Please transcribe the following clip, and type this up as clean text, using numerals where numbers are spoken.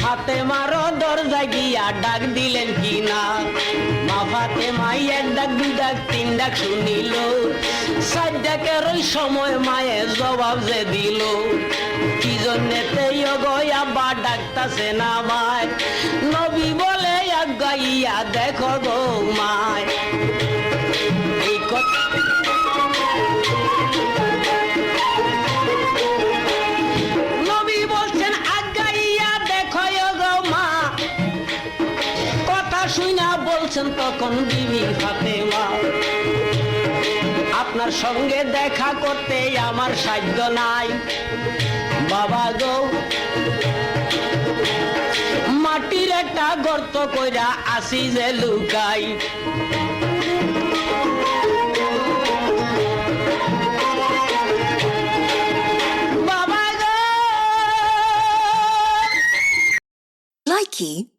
ফাতেমার দরজা গিয়া ডাক দিলেন কিনা মা ফাতেমাই এক ডাক দুই ডাক তিন ডাক শুনিল চার ডাকের ওই সময় মায়ে জবাব যে দিল কি জন্যেতে গয়া বা ডাকতাছে না মায় নবী বলে এক গাইয়া দেখো গো মায় এই কথা নবী বলছেন আগাইয়া দেখো গো মা কথা শুনা বলছেন তখন বিবি ফাতেমা আপনার সঙ্গে দেখা করতে আমার সাধ্য নাই বাবা গো মাটির একটা গর্ত কইরা আসি যে লুকাই Likey